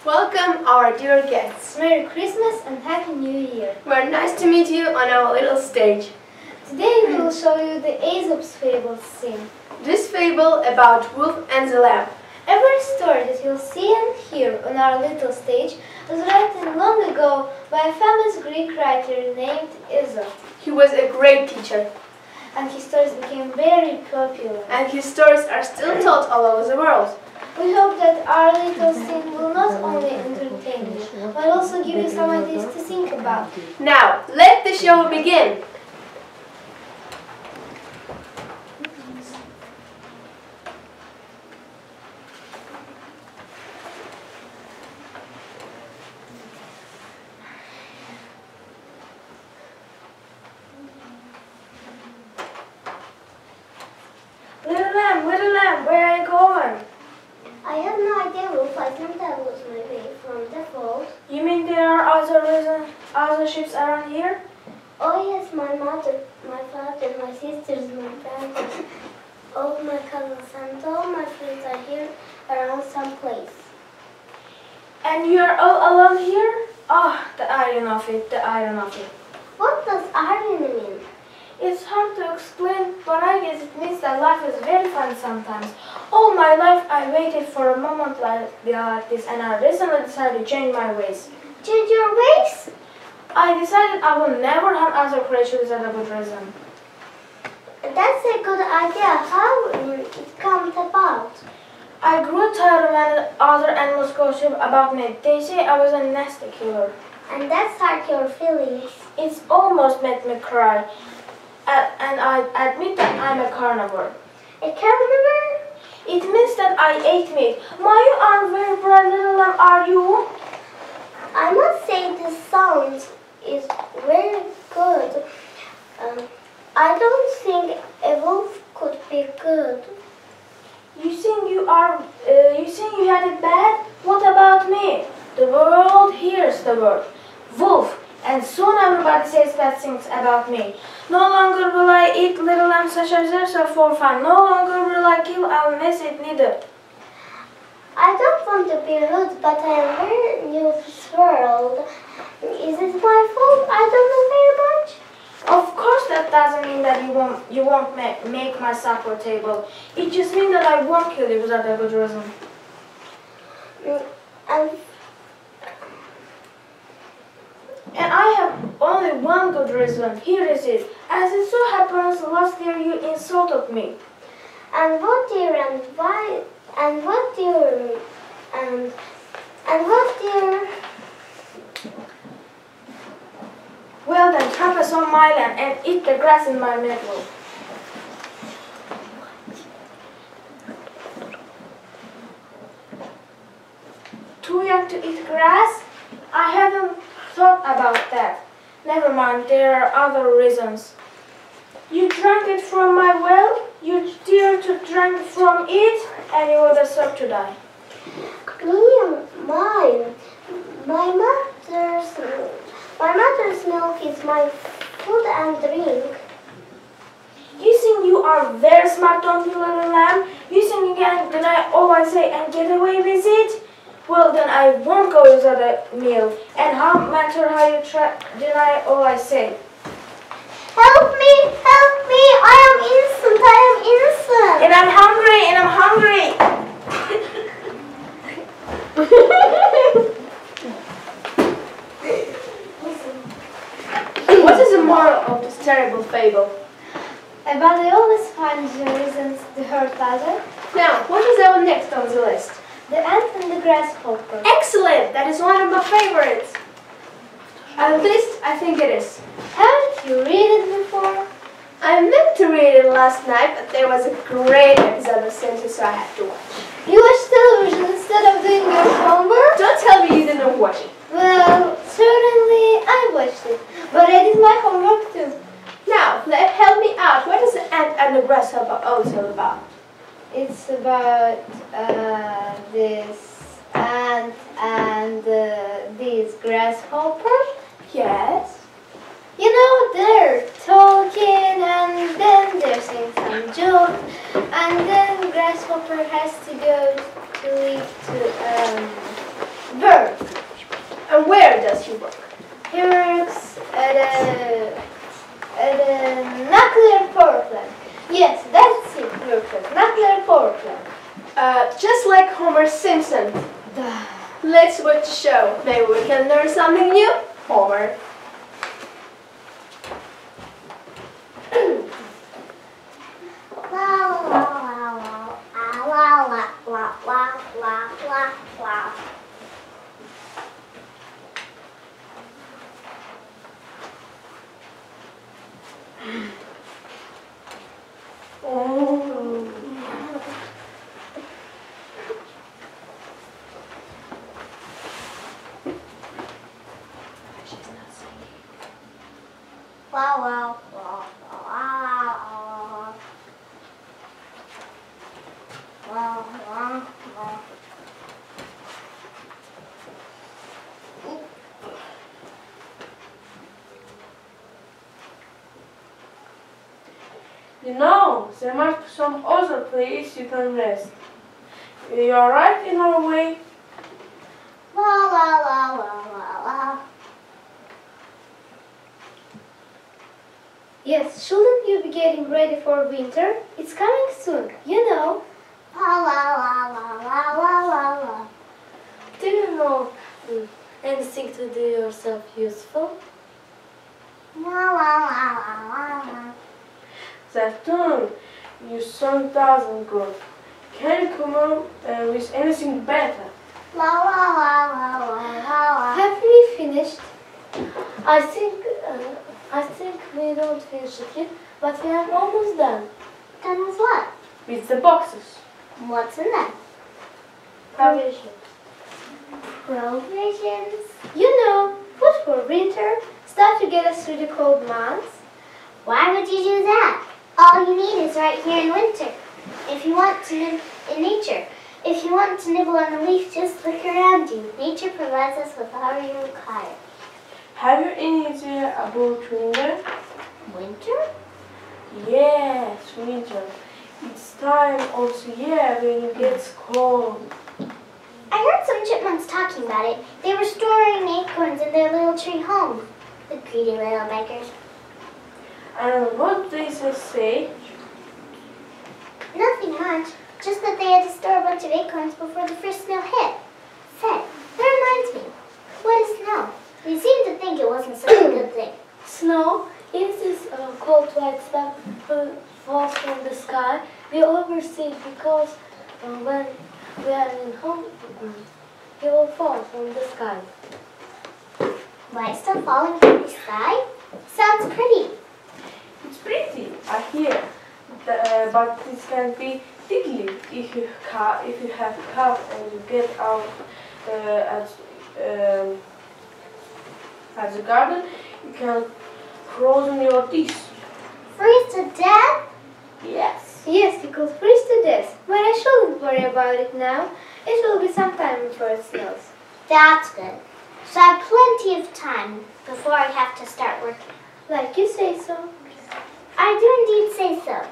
Welcome our dear guests. Merry Christmas and Happy New Year. We're nice to meet you on our little stage. Today we will show you the Aesop's Fables scene. This fable about wolf and the lamb. Every story that you'll see and hear on our little stage was written long ago by a famous Greek writer named Aesop. He was a great teacher. And his stories became very popular. And his stories are still told all over the world. We hope that our little scene will not only entertain you, but also give you some ideas to think about. Now, let the show begin. Little lamb, where are you going? I have no idea, Wolf. I think that was my way from the vault. You mean there are other ships around here? Oh yes, my mother, my father, my sisters, my brothers, all my cousins and all my friends are here around some place. And you are all alone here? Oh, the irony of it, the irony of it. What does irony mean? It's hard to explain, but I guess it means that life is very fun sometimes. All my life I waited for a moment like this, and I recently decided to change my ways. Change your ways? I decided I will never hunt other creatures without a good reason. That's a good idea. How it comes about? I grew tired when other animals gossip about me. They say I was a nasty killer. And that's hurt your feelings. It's almost made me cry. And I admit that I'm a carnivore. A carnivore? It means that I ate meat. You are very bright, little lamb, are you? I must say the sound is very good. I don't think a wolf could be good. You think you had it bad? What about me? The world hears the word wolf, and soon everybody says bad things about me. No longer will I eat little lambs such as Esas for fun. No longer will I kill or miss it neither. I don't want to be rude, but I am very new to this world. Is it my fault? I don't know very much. Of course that doesn't mean that you won't make my supper table. It just means that I won't kill you without a good reason. And I have only one good reason. Here is it. As it so happens, last year you insulted me. And what dear and why? And what dear and what dear? Well then, trespass on my land and eat the grass in my meadow. Too young to eat grass? I haven't thought about that. Never mind, there are other reasons. You drank it from my well, you dare to drink from it, and you will deserve to die. Mine. My mother's milk is my food and drink. You think you are very smart, don't you, little lamb? You think you can deny all I say and get away with it? Well, then I won't go without a meal. And how matter how you deny all I say. Help me! I am innocent! And I'm hungry! What is the moral of this terrible fable? But I always find reasons to hurt others. Now, what is our next on the list? The ant and the grasshopper. Excellent! That is one of my favorites. At least, I think it is. Haven't you read it before? I meant to read it last night, but there was a great episode of Santa, so I had to watch. You watch television instead of doing your homework? Don't tell me you didn't watch it. Well, certainly I watched it, but I did my homework too. Now, help me out. What is the ant and the grasshopper also about? It's about this ant and this grasshopper. Yes. You know, they're talking and then they're saying some jokes, and then grasshopper has to go to live to Work. And where does he work? He works at a nuclear power plant. Yes, that's it, nuclear power plant. Just like Homer Simpson. Let's watch the show. Maybe we can learn something new. Homer. You know, there must be some other place you can rest. You are right in our way. Yes, shouldn't you be getting ready for winter? It's coming soon, you know. Do you know anything to do yourself useful? That tune you sung doesn't good. Can you come up with anything better? Have we finished? I think we don't finish it yet, but we are almost done. Done with what? With the boxes. What's in them? Provisions. Provisions. You know, food for winter, stuff to get us through the cold months. Why would you do that? All you need is right here in winter. If you want to live in nature, if you want to nibble on a leaf, just look around you. Nature provides us with all you require. Have you any idea about winter? Winter? Yes, winter. It's time of the year when it gets cold. I heard some chipmunks talking about it. They were storing acorns in their little tree home. The greedy little beggars. And what did they say? Nothing much. Just that they had to store a bunch of acorns before the first snow hit. Say, that reminds me. What is snow? We seem to think it wasn't such a good thing. Snow is this cold white stuff that falls from the sky. We oversee it because when we are in home, it will fall from the sky. White stuff falling from the sky? Sounds pretty. It's pretty, I hear. But it can be tickly if you have cough and you get out at the garden. You can frozen your teeth. Freeze to death? Yes. Yes, you could freeze to death, but I shouldn't worry about it now. It will be some time before it snows. That's good. So I have plenty of time before I have to start working. Like you say so. I do indeed say so.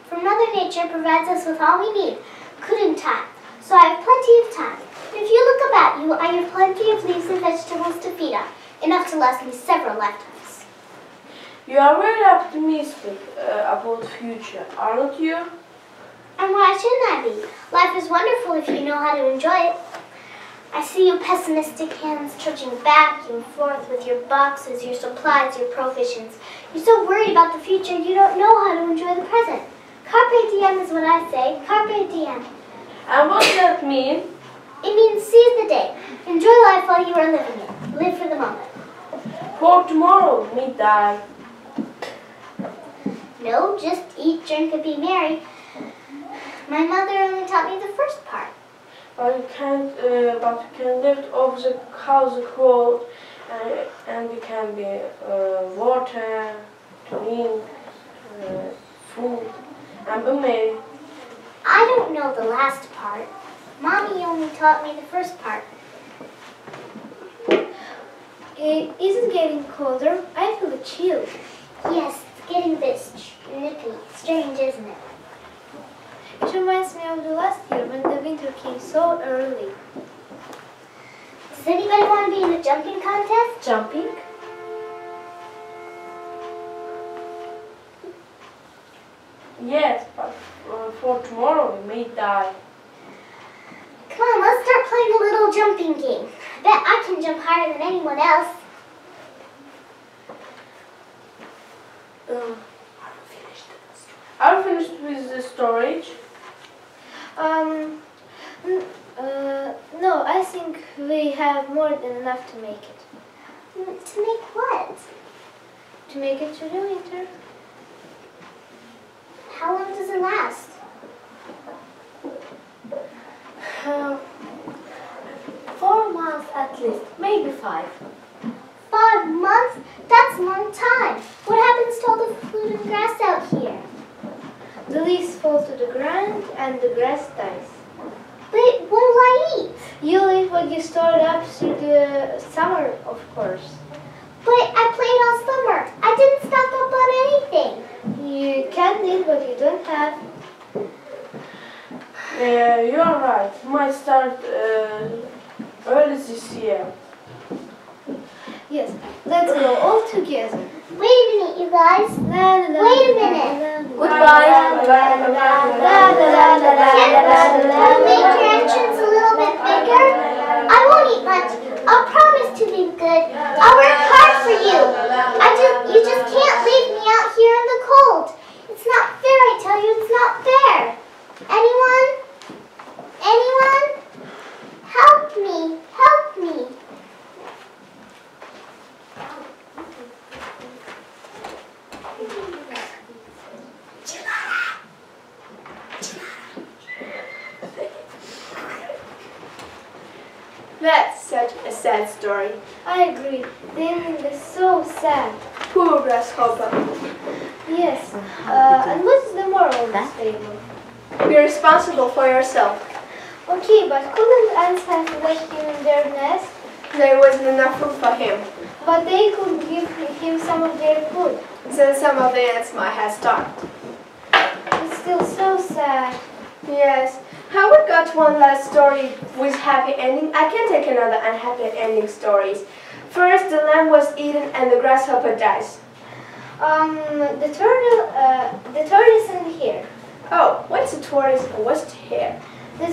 For Mother Nature provides us with all we need, good in time. So I have plenty of time. And if you look about you, I have plenty of leaves and vegetables to feed on, enough to last me several lifetimes. You are very optimistic about the future, aren't you? And why shouldn't I be? Life is wonderful if you know how to enjoy it. I see your pessimistic hands trudging back and forth with your boxes, your supplies, your provisions. You're so worried about the future you don't know how to enjoy the present. Carpe diem is what I say. Carpe diem. And what does that mean? It means seize the day. Enjoy life while you are living it. Live for the moment. For tomorrow, me die. No, just eat, drink, and be merry. My mother only taught me the first part. But you can lift off the house cold, and it can be water, drink, food, and be merry. I don't know the last part. Mommy only taught me the first part. It isn't getting colder. I feel a chill. Yes, it's getting a bit nippy. Strange, isn't it? It reminds me of the last year when the winter came so early. Does anybody want to be in a jumping contest? Jumping? Yes, but for tomorrow we may die. Come on, let's start playing a little jumping game. I bet I can jump higher than anyone else. Are you finished with the storage? No, I think we have more than enough to make it. To make what? To make it through the winter. How long does it last? 4 months at least, maybe 5. 5 months? That's a long time. What happens to all the food and grass out here? The leaves fall to the ground and the grass dies. But what will I eat? You'll eat what you stored up through the summer, of course. But I played all summer. I didn't stock up on anything. You can't eat what you don't have. You are right. Might start early this year. Yes, let's go all together. Wait a minute, you guys. Wait a minute. Goodbye. Can you make your entrance a little bit bigger? I won't eat much. I'll promise to be good. I'll work hard for you. You just can't leave me out here in the cold. It's not fair, I tell you, it's not fair. Anyone? Anyone? Help me. Help me. That's such a sad story. I agree. The ending is so sad. Poor grasshopper. Yes. And what's the moral of this fable? Be responsible for yourself. Okay, but couldn't ants have left him in their nest? There wasn't enough food for him. But they could give him some of their food. Then some of the ants might have starved. It's still so sad. Yes. Have we got one last story with happy ending? I can take another unhappy ending stories. First, the lamb was eaten and the grasshopper dies. The tortoise and hare. Oh, what's a tortoise and what's a hare? The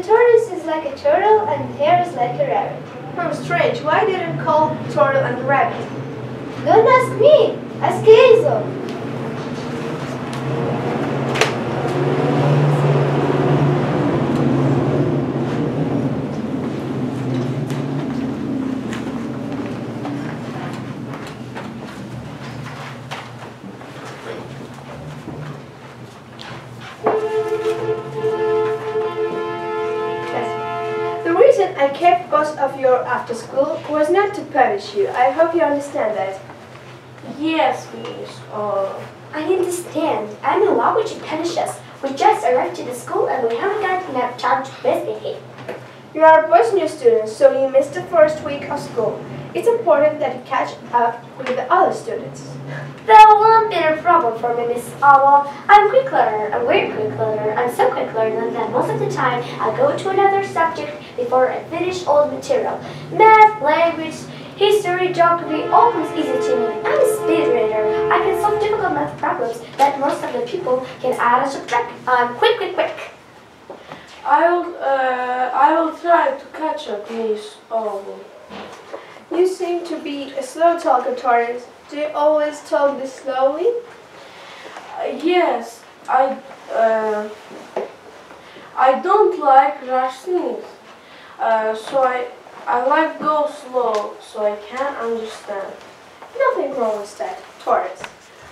tortoise is like a turtle and the hare is like a rabbit. Strange. Why did it call turtle and rabbit? Don't ask me. Ask Aesop. I kept both of you after school was not to punish you. I hope you understand that. Yes, miss. I understand. I'm in law which punish us. We just arrived to the school and we haven't got enough time to investigate. You are both new students, so you missed the first week of school. It's important that you catch up with the other students. That won't be a problem for me, Miss Owl. I'm a quick learner. I'm very quick learner. I'm so quick learner that most of the time I go to another subject before I finish all the material. Math, language, history, geography, all comes easy to me. I'm a speed reader. I can solve difficult math problems that most of the people can add and subtract. I'm quick. I will try to catch up, Miss Owl. You seem to be a slow talker, Tortoise. Do you always talk this slowly? Yes, I don't like rush things. So I like go slow, so I can understand. Nothing wrong with that, Tortoise.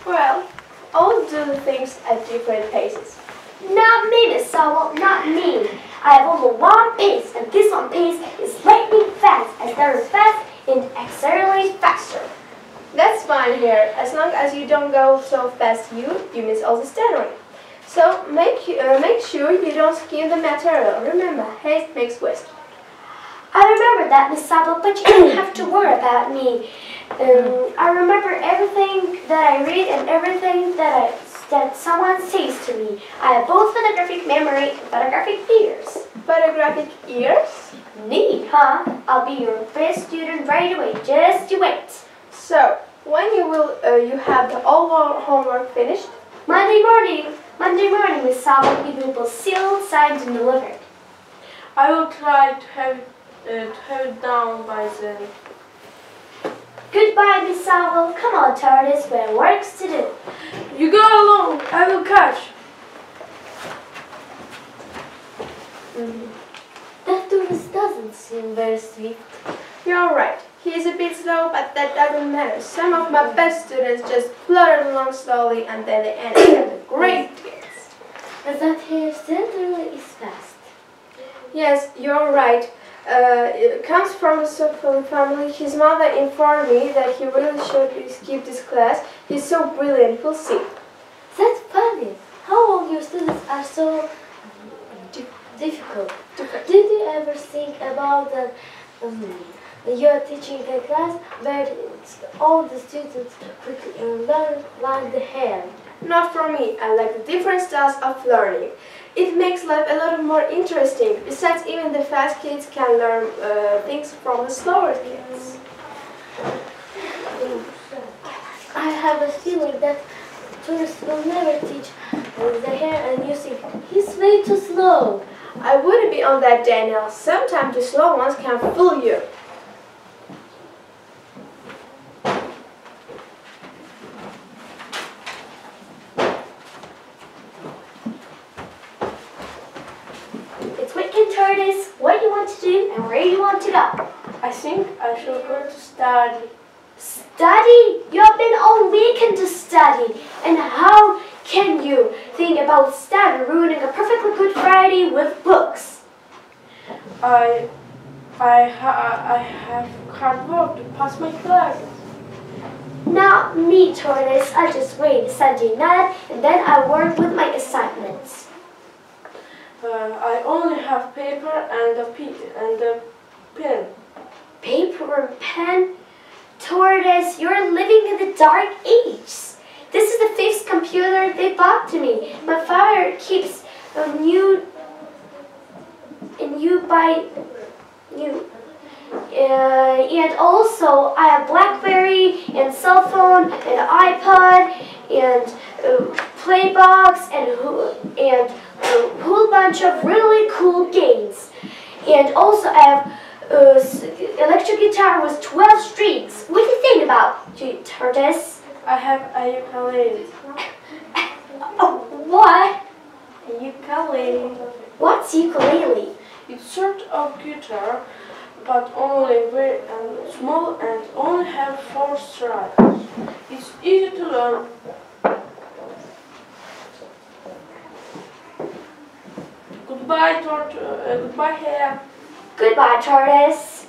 Well, all do things at different paces. Not me, Miss Owl, not me. I have only one pace, and this one pace is lightning fast, as there is fast and accelerate faster. That's fine here, as long as you don't go so fast you miss all the stuttering. So make sure you don't skim the material. Remember, haste makes waste. I remember that, Miss Owl, but you don't have to worry about me. I remember everything that I read and everything that someone says to me. I have both photographic memory and photographic ears. photographic ears? Neat, huh? I'll be your best student right away. Just you wait. So, when you have the all homework finished? Monday morning. Monday morning, Miss Sawell. It will be sealed, signed, and delivered. I will try to have it down by then. Goodbye, Miss Sawell. Come on, Tortoise. We have works to do. You go along. I will catch. That Tortoise doesn't seem very sweet. You're right. He's a bit slow, but that doesn't matter. Some of my best students just flutter along slowly and then they end up with great grades. But that hair certainly is fast. Yes, you're right. It comes from a Sophon family. His mother informed me that he really should skip this class. He's so brilliant, you'll see. That's funny. How all your students are so difficult. Did you ever think about that you're teaching a class where all the students learn like the hair? Not for me. I like the different styles of learning. It makes life a little more interesting. Besides, even the fast kids can learn things from the slower kids. I have a feeling that tourists will never teach the hair and music. He's way too slow. I wouldn't be on that, Daniel. Sometimes the slow ones can fool you. It's weekend, Tortoise. What do you want to do and where do you want to go? I think I shall go to study. Study? You have been all weekend to study. And how can you think about study ruining a perfectly good Friday with books? I have hard work to pass my classes. Not me, Tortoise. I just wait Sunday night and then I work with my assignments. I only have paper and a pen. Paper and pen? Tortoise, you're living in the dark ages. This is the fifth computer they bought to me. My father keeps a new and also I have BlackBerry and cell phone and iPod and Playbox and a whole bunch of really cool games. And also I have electric guitar with 12 strings. What do you think about it, Tortoise? I have a ukulele. Oh, what? A ukulele. What's ukulele? It's sort of guitar, but only very small and only have 4 strings. It's easy to learn. Goodbye, goodbye, hair. Goodbye, Tortoise.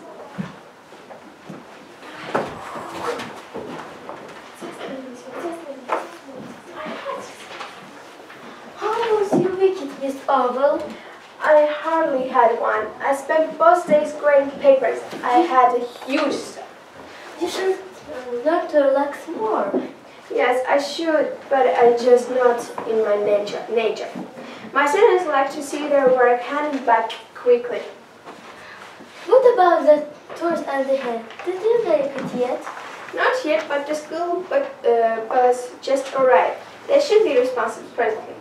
How was your weekend, Miss Oval? I hardly had one. I spent both days grading papers. I had a huge stuff. You should learn to relax more. Yes, I should, but I just not in my nature. My students like to see their work handed back quickly. What about the tours and the hair? Did you make it yet? Not yet, but the school bus just arrived. They should be responsible presently.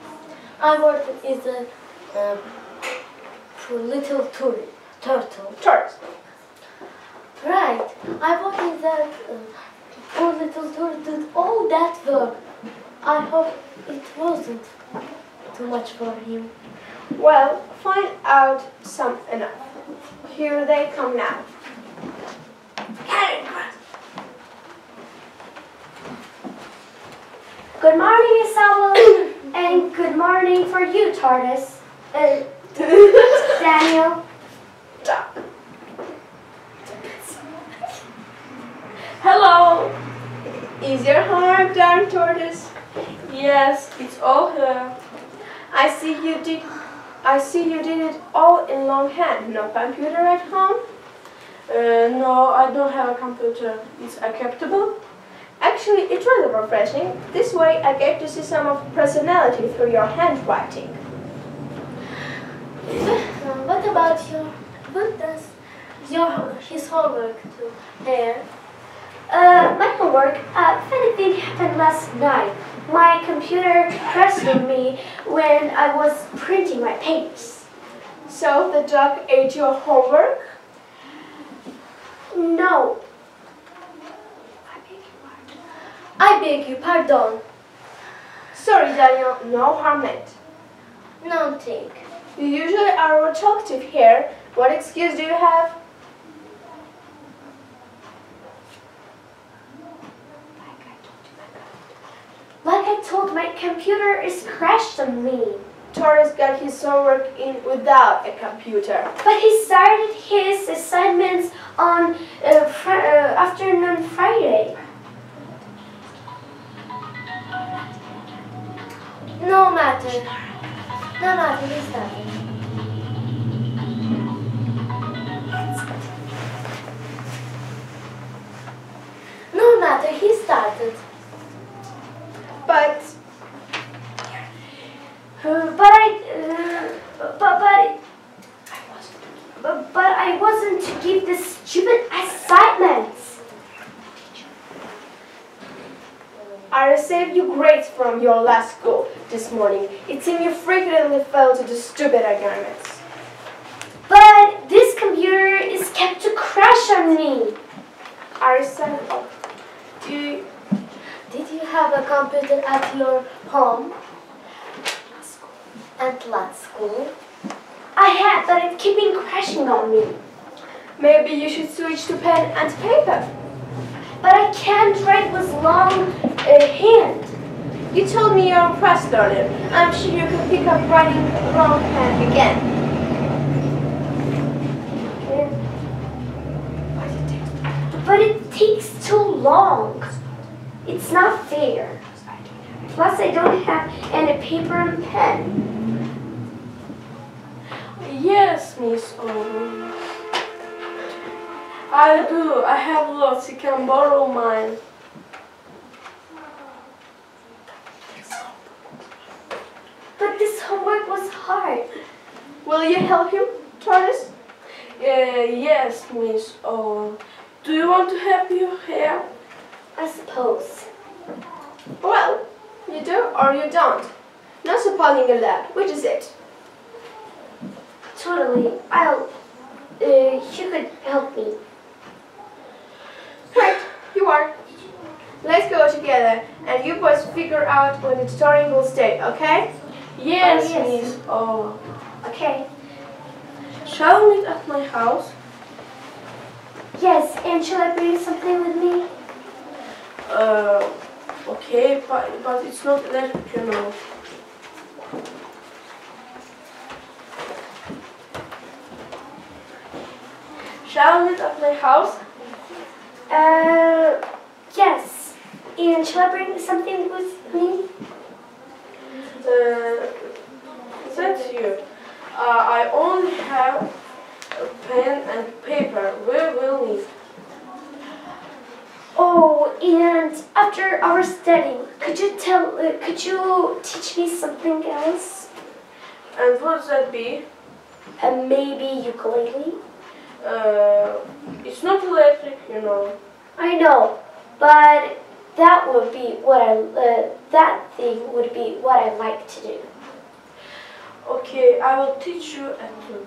I worked in the little turtle. Tourists. Right. I worked in that poor little turtle did all that work. I hope it wasn't too much for him. Well, find out some enough. Here they come now. Good morning, Miss Sawell. And good morning for you, Tortoise. Daniel. Hello. Is your homework done, Tortoise? Yes, it's all here. I see you did it all in longhand. No computer at home? No, I don't have a computer. It's acceptable? Actually, it's rather refreshing. This way, I get to see some of personality through your handwriting. What about his homework too? There. My homework, funny thing happened last night. My computer crashed on me when I was printing my papers. So the dog ate your homework? No. I beg you pardon. Sorry, Daniel, no harm meant. No, take. You usually are more talkative here. What excuse do you have? Like I told, my computer is crashed on me. Torres got his homework in without a computer. But he started his assignments on afternoon Friday. No matter, he started. No matter, he started. But I wasn't to give the stupid assignments. I received your grades from your last school this morning. It seems you frequently fail to do stupid assignments. But this computer is kept to crash on me. I said, did you have a computer at your home? At last school? I had, but it's keeping crashing on me. Maybe you should switch to pen and paper. But I can't write with long hand. You told me you're a fast learner. I'm sure you could pick up writing wrong hand again. But it takes too long. It's not fair. Plus, I don't have any paper and pen. Yes, Miss O. I do. I have lots. You can borrow mine. But this homework was hard. Will you help him, Torres? Yes, Miss O. Do you want to help you here? I suppose. Well, you do or you don't. No supporting a lab. Which is it? Totally. You could help me. Right, you are. Let's go together, and you boys figure out when the tutoring will stay, okay? Yes, yes. Miss O. Okay. Shall we meet at my house? Yes, and shall I bring something with me? Okay, but it's not electric, you know. Shall we meet at my house? Yes. And shall I bring something with me? That's you. I only have a pen and paper. We will need. Oh, and after our studying, could you teach me something else? And what does that be? Maybe ukulele? It's not electric, you know. I know, but that would be that thing would be what I like to do. Okay, I will teach you at 2.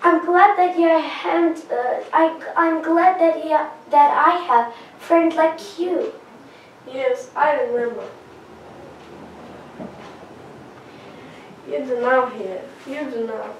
I'm glad that you haven't. I'm glad that I have a friend like you. Yes, I remember. You do now here. You do now.